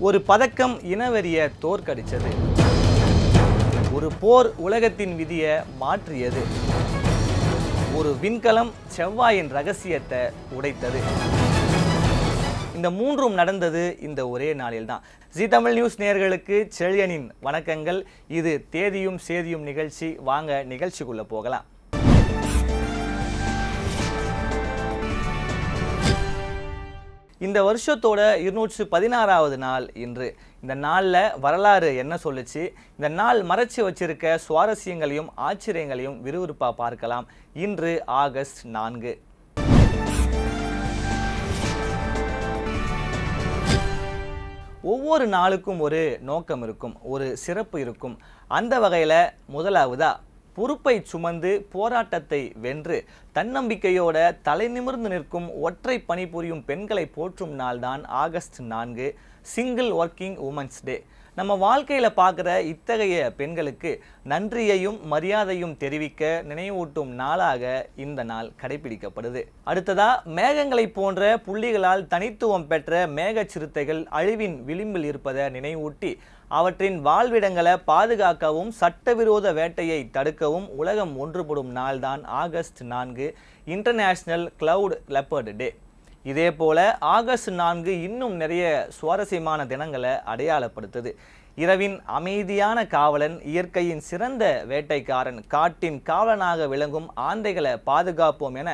ஒரு பதக்கம் இனவெறிய தோற்கடிச்சது. ஒரு போர் உலகத்தின் விதியை மாற்றியது. ஒரு விண்கலம் செவ்வாயின் ரகசியத்தை உடைத்தது. இந்த மூன்றும் நடந்தது இந்த ஒரே நாளில்தான். ஜி தமிழ் நியூஸ் நேயர்களுக்கு செழியனின் வணக்கங்கள். இது தேதியும் சேதியும் நிகழ்ச்சி. வாங்க நிகழ்ச்சிக்குள்ள போகலாம். இந்த வருஷத்தோட 216வது நாள் இன்று. இந்த நாளில் வரலாறு என்ன சொல்லுச்சு, இந்த நாள் மறைச்சி வச்சிருக்க சுவாரஸ்யங்களையும் ஆச்சரியங்களையும் விறுவிறுப்பாக பார்க்கலாம். இன்று ஆகஸ்ட் 4. ஒவ்வொரு நாளுக்கும் ஒரு நோக்கம் இருக்கும், ஒரு சிறப்பு இருக்கும். அந்த வகையில் முதலாவதா பொறுப்பை சுமந்து போராட்டத்தை வென்று தன்னம்பிக்கையோட தலை நிமிர்ந்து நிற்கும் ஒற்றை பணிபுரியும் பெண்களை போற்றும் நாள்தான் August 4, single working women's day. நம்ம வாழ்க்கையில் பார்க்குற இத்தகைய பெண்களுக்கு நன்றியையும் மரியாதையும் தெரிவிக்க நினைவூட்டும் நாளாக இந்த நாள் கடைபிடிக்கப்படுது. அடுத்ததா மேகங்களை போன்ற புள்ளிகளால் தனித்துவம் பெற்ற மேக சிறுத்தைகள் அழிவின் விளிம்பில் இருப்பதை நினைவூட்டி அவற்றின் வாழ்விடங்களை பாதுகாக்கவும் சட்டவிரோத வேட்டையை தடுக்கவும் உலகம் ஒன்றுபடும் நாள்தான் ஆகஸ்ட் 4, இன்டர்நேஷ்னல் கிளவுட் லெப்பர்ட் டே. இதே போல ஆகஸ்ட் 4 இன்னும் நிறைய சுவாரஸ்யமான தினங்களை அடையாளப்படுத்துது. இரவின் அமைதியான காவலன், இயற்கையின் சிறந்த வேட்டைக்காரன், காட்டின் காவலனாக விளங்கும் ஆந்தைகளை பாதுகாப்போம் என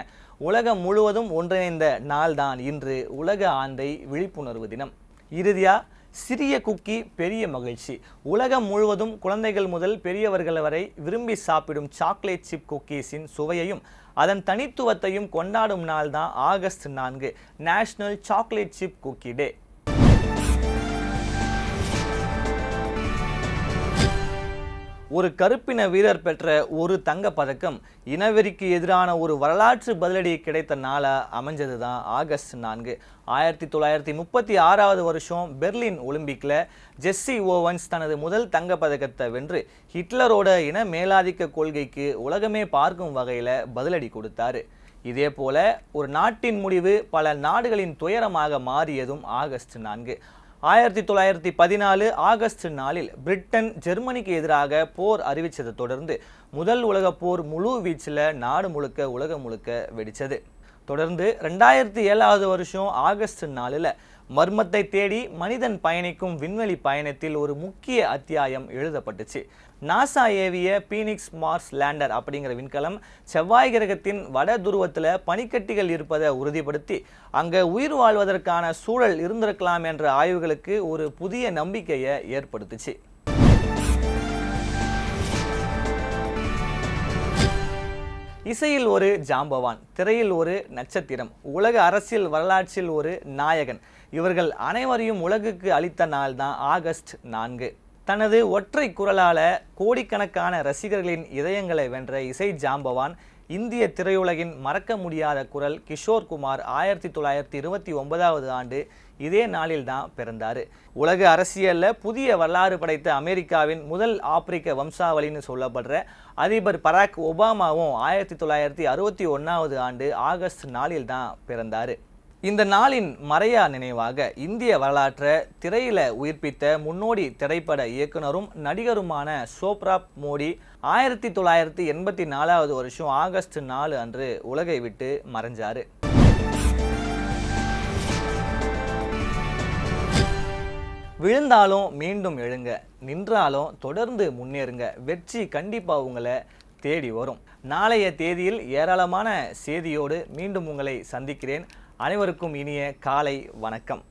உலகம் முழுவதும் ஒன்றிணைந்த நாள்தான் இன்று உலக ஆந்தை விழிப்புணர்வு தினம். இறுதியா சிறிய குக்கி பெரிய மகிழ்ச்சி. உலகம் முழுவதும் குழந்தைகள் முதல் பெரியவர்கள் வரை விரும்பி சாப்பிடும் சாக்லேட் சிப் குக்கீஸின் சுவையையும் அதன் தனித்துவத்தையும் கொண்டாடும் நாள் தான் August 4, national chocolate chip cookie day. ஒரு கருப்பின வீரர் பெற்ற ஒரு தங்க பதக்கம் இனவெறிக்கு எதிரான ஒரு வரலாற்று பதிலடி கிடைத்த நாளாக அமைஞ்சது தான் ஆகஸ்ட் 4. 1936வது வருஷம் பெர்லின் ஒலிம்பிக்கில் ஜெஸ்ஸி ஓவன்ஸ் தனது முதல் தங்க பதக்கத்தை வென்று ஹிட்லரோட இன மேலாதிக்க கொள்கைக்கு உலகமே பார்க்கும் வகையில் பதிலடி கொடுத்தாரு. இதே போல ஒரு நாட்டின் முடிவு பல நாடுகளின் துயரமாக மாறியதும் ஆகஸ்ட் 4. 1914 ஆகஸ்ட் 4 பிரிட்டன் ஜெர்மனிக்கு எதிராக போர் அறிவித்ததை தொடர்ந்து முதல் உலகப் போர் முழு வீச்சில் நாடு முழுக்க உலகம் முழுக்க வெடித்தது. தொடர்ந்து 2007வது வருஷம் ஆகஸ்ட் 4 மர்மத்தை தேடி மனிதன் பயணிக்கும் விண்வெளி பயணத்தில் ஒரு முக்கிய அத்தியாயம் எழுதப்பட்டுச்சு. நாசா ஏவிய பீனிக்ஸ் மார்ஸ் லேண்டர் அப்படிங்கிற விண்கலம் செவ்வாய் கிரகத்தின் வட துருவத்தில் பனிக்கட்டிகள் இருப்பதை உறுதிப்படுத்தி அங்கே உயிர் வாழ்வதற்கான சூழல் இருந்திருக்கலாம் என்ற ஆய்வுகளுக்கு ஒரு புதிய நம்பிக்கையை ஏற்படுத்துச்சு. இசையில் ஒரு ஜாம்பவான், திரையில் ஒரு நட்சத்திரம், உலக அரசியல் வரலாற்றில் ஒரு நாயகன், இவர்கள் அனைவரையும் உலகுக்கு அளித்த நாள் தான் ஆகஸ்ட் 4. தனது ஒற்றை குரலால கோடிக்கணக்கான ரசிகர்களின் இதயங்களை வென்ற இசை ஜாம்பவான் இந்திய திரையுலகின் மறக்க முடியாத குரல் கிஷோர் குமார் 1929வது ஆண்டு இதே நாளில் தான் பிறந்தார். உலக அரசியலில் புதிய வரலாறு படைத்த அமெரிக்காவின் முதல் ஆப்பிரிக்க வம்சாவளின்னு சொல்லப்படுற அதிபர் பராக் ஒபாமாவும் 1961வது ஆண்டு ஆகஸ்ட் 4 தான் பிறந்தார். இந்த நாளின் மறையா நினைவாக இந்திய வரலாற்றை திரையில உயிர்ப்பித்த முன்னோடி திரைப்பட இயக்குனரும் நடிகருமான சோப்ராப் மோடி 1984வது வருஷம் ஆகஸ்ட் 4 அன்று உலகை விட்டு மறைஞ்சாரு. விழுந்தாலும் மீண்டும் எழுங்க, நின்றாலும் தொடர்ந்து முன்னேறுங்க, வெற்றி கண்டிப்பா உங்களை தேடி வரும். நாளைய தேதியில் ஏராளமான செய்தியோடு மீண்டும் உங்களை சந்திக்கிறேன். அனைவருக்கும் இனிய காலை வணக்கம்.